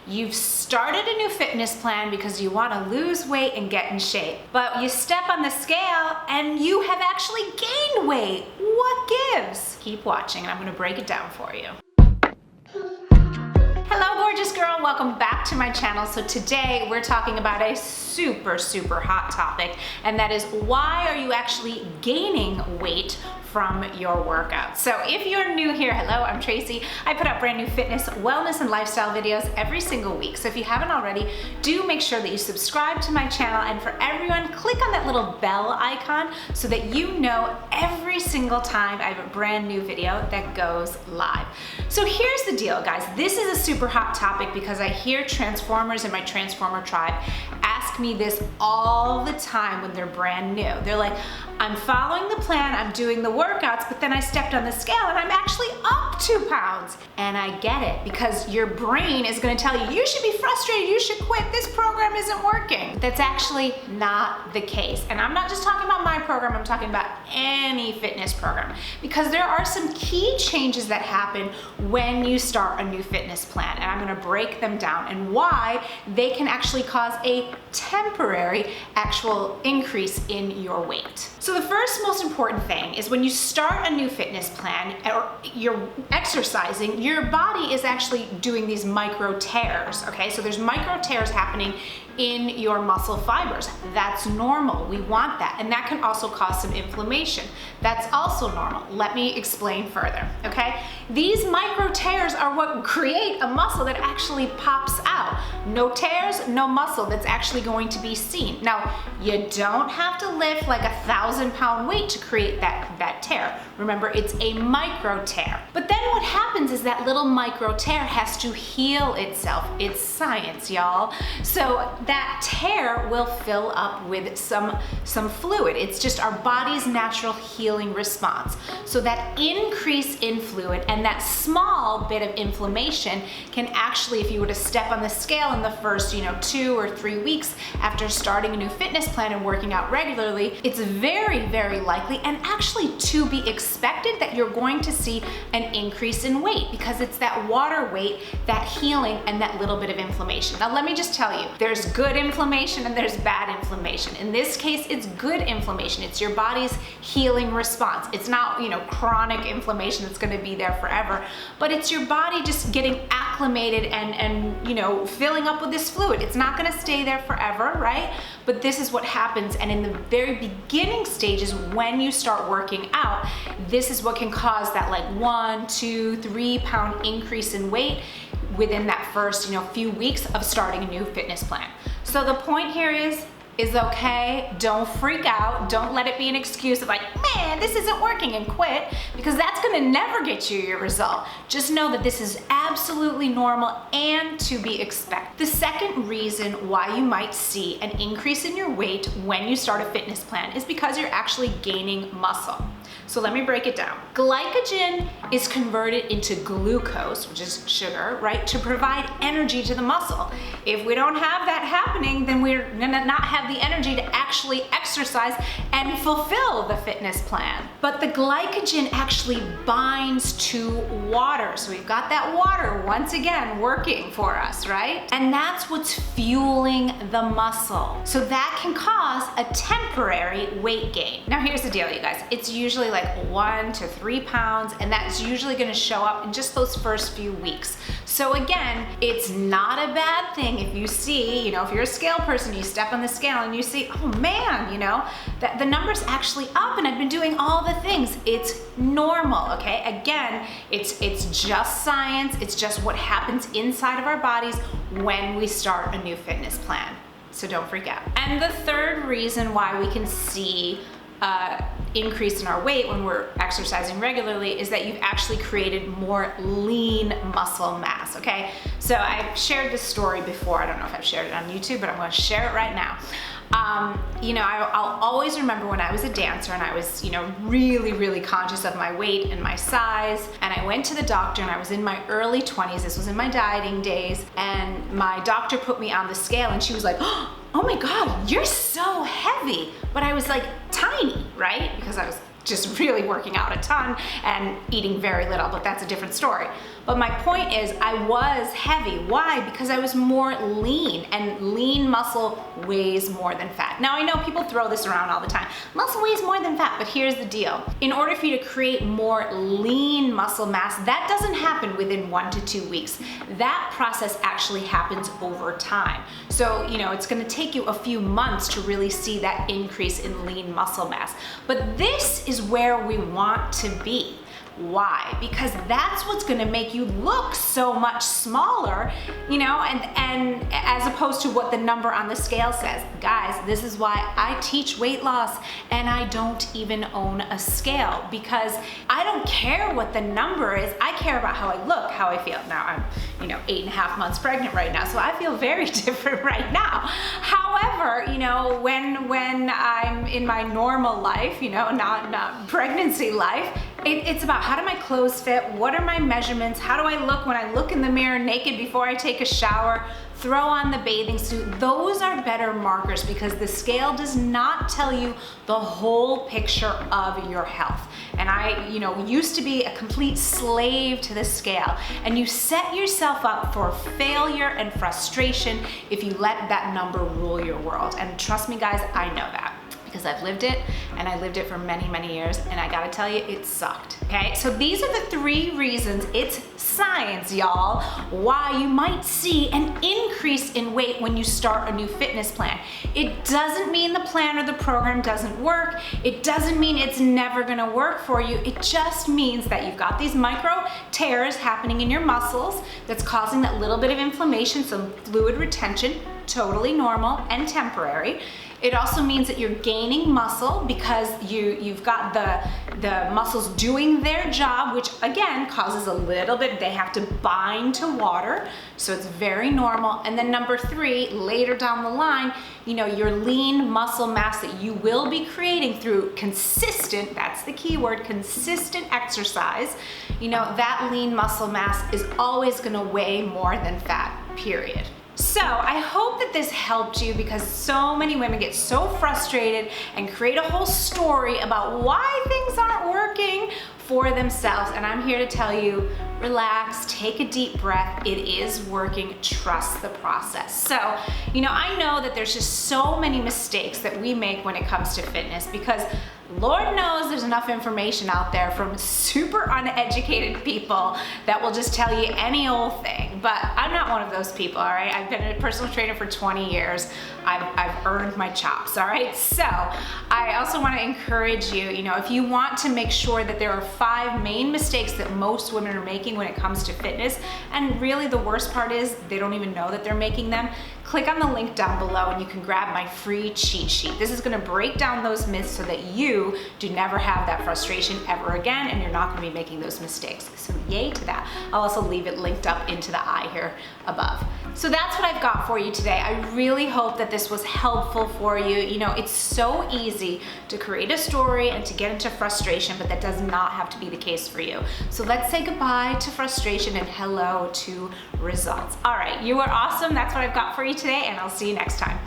You've started a new fitness plan because you want to lose weight and get in shape, but you step on the scale and you have actually gained weight. What gives? Keep watching and I'm going to break it down for you. Hello, gorgeous girl. Welcome back to my channel. So today we're talking about a super hot topic, and that is why are you actually gaining weight from your workouts. So if you're new here, hello, I'm Tracy. I put out brand new fitness, wellness, and lifestyle videos every single week. So if you haven't already, do make sure that you subscribe to my channel, and for everyone, click on that little bell icon so that you know every single time I have a brand new video that goes live. So here's the deal, guys. This is a super hot topic because I hear Transformers in my Transformer tribe ask me this all the time when they're brand new. They're like, I'm following the plan, I'm doing the workouts, but then I stepped on the scale and I'm actually up 2 pounds. And I get it, because your brain is gonna tell you, you should be frustrated, you should quit, this program isn't working. That's actually not the case. And I'm not just talking about my program, I'm talking about any fitness program, because there are some key changes that happen when you start a new fitness plan. And I'm gonna break them down and why they can actually cause a temporary actual increase in your weight. So the first most important thing is when you start a new fitness plan or you're exercising, your body is actually doing these micro tears, okay? So there's micro tears happening in your muscle fibers. That's normal, we want that. And that can also cause some inflammation. That's also normal. Let me explain further, okay? These micro tears are what create a muscle that actually pops out. No tears, no muscle that's actually going to be seen. Now, you don't have to lift like 1,000-pound weight to create that tear. Remember, it's a micro tear. But then what happens is that little micro tear has to heal itself. It's science, y'all. So that tear will fill up with some fluid. It's just our body's natural healing response. So that increase in fluid and that small bit of inflammation can actually, if you were to step on the scale in the first 2 or 3 weeks after starting a new fitness plan and working out regularly, it's very likely and actually to be expected that you're going to see an increase in weight, because it's that water weight, that healing, and that little bit of inflammation. Now let me just tell you, there's good inflammation and there's bad inflammation. In this case, it's good inflammation. It's your body's healing response. It's not, chronic inflammation that's going to be there forever, but it's your body just getting acclimated and filling up with this fluid. It's not going to stay there forever, right? But this is what happens. And in the very beginning stages, when you start working out, this is what can cause that like 1, 2, 3 pound increase in weight within that first few weeks of starting a new fitness plan. So the point here is okay, don't freak out, don't let it be an excuse of like, man, this isn't working, and quit, because that's gonna never get you your result. Just know that this is absolutely normal and to be expected. The second reason why you might see an increase in your weight when you start a fitness plan is because you're actually gaining muscle. So let me break it down. Glycogen is converted into glucose, which is sugar, right, to provide energy to the muscle. If we don't have that happening, then we're gonna not have the energy to actually exercise and fulfill the fitness plan. But the glycogen actually binds to water. So we've got that water once again working for us, right? And that's what's fueling the muscle. So that can cause a temporary weight gain. Now here's the deal, you guys. It's usually like 1 to 3 pounds, and that's usually going to show up in just those first few weeks. So again, it's not a bad thing if you see, if you're a scale person, you step on the scale and you see, oh man, that the number's actually up and I've been doing all the things. It's normal, okay? Again, it's just science. It's just what happens inside of our bodies when we start a new fitness plan. So don't freak out. And the third reason why we can see increase in our weight when we're exercising regularly is that you've actually created more lean muscle mass, okay? So I've shared this story before. I don't know if I've shared it on YouTube, but I'm going to share it right now. I'll always remember when I was a dancer and I was, really conscious of my weight and my size, and I went to the doctor and I was in my early 20s. This was in my dieting days, and my doctor put me on the scale and she was like, oh my God, you're so heavy. But I was like tiny, right? Because I was just really working out a ton and eating very little, but that's a different story. But my point is, I was heavy. Why? Because I was more lean, and lean muscle weighs more than fat. Now I know people throw this around all the time. Muscle weighs more than fat, but here's the deal. In order for you to create more lean muscle mass, that doesn't happen within 1 to 2 weeks. That process actually happens over time. So, it's gonna take you a few months to really see that increase in lean muscle mass. But this is where we want to be. Why? Because that's what's gonna make you look so much smaller, and as opposed to what the number on the scale says. Guys, this is why I teach weight loss and I don't even own a scale, because I don't care what the number is. I care about how I look, how I feel. Now I'm, 8.5 months pregnant right now, so I feel very different right now. However, when I'm in my normal life, not pregnancy life, it's about how do my clothes fit, what are my measurements, how do I look when I look in the mirror naked before I take a shower, throw on the bathing suit. Those are better markers, because the scale does not tell you the whole picture of your health. And I, used to be a complete slave to the scale, and you set yourself up for failure and frustration if you let that number rule your world. And trust me guys, I know that, because I've lived it, and I lived it for many, many years, and I gotta tell you, it sucked, okay? So these are the 3 reasons, it's science, y'all, why you might see an increase in weight when you start a new fitness plan. It doesn't mean the plan or the program doesn't work. It doesn't mean it's never gonna work for you. It just means that you've got these micro tears happening in your muscles that's causing that little bit of inflammation, some fluid retention, totally normal and temporary. It also means that you're gaining muscle because you've got the muscles doing their job, which again causes a little bit, they have to bind to water, so it's very normal. And then number 3, later down the line, your lean muscle mass that you will be creating through consistent, that's the key word, consistent exercise, that lean muscle mass is always gonna weigh more than fat, period. So I hope that this helped you, because so many women get so frustrated and create a whole story about why things aren't working for themselves. And I'm here to tell you, relax, take a deep breath. It is working, trust the process. So, I know that there's just so many mistakes that we make when it comes to fitness, because Lord knows there's enough information out there from super uneducated people that will just tell you any old thing. But I'm not one of those people, all right? I've been a personal trainer for 20 years. I've earned my chops, all right? So I also want to encourage you, if you want to make sure that there are 5 main mistakes that most women are making when it comes to fitness, and really the worst part is they don't even know that they're making them, click on the link down below and you can grab my free cheat sheet. This is gonna break down those myths so that you do never have that frustration ever again, and you're not gonna be making those mistakes. So yay to that. I'll also leave it linked up into the eye here above. So that's what I've got for you today. I really hope that this was helpful for you. It's so easy to create a story and to get into frustration, but that does not have to be the case for you. So let's say goodbye to frustration and hello to results. All right, you are awesome. That's what I've got for you today, and I'll see you next time.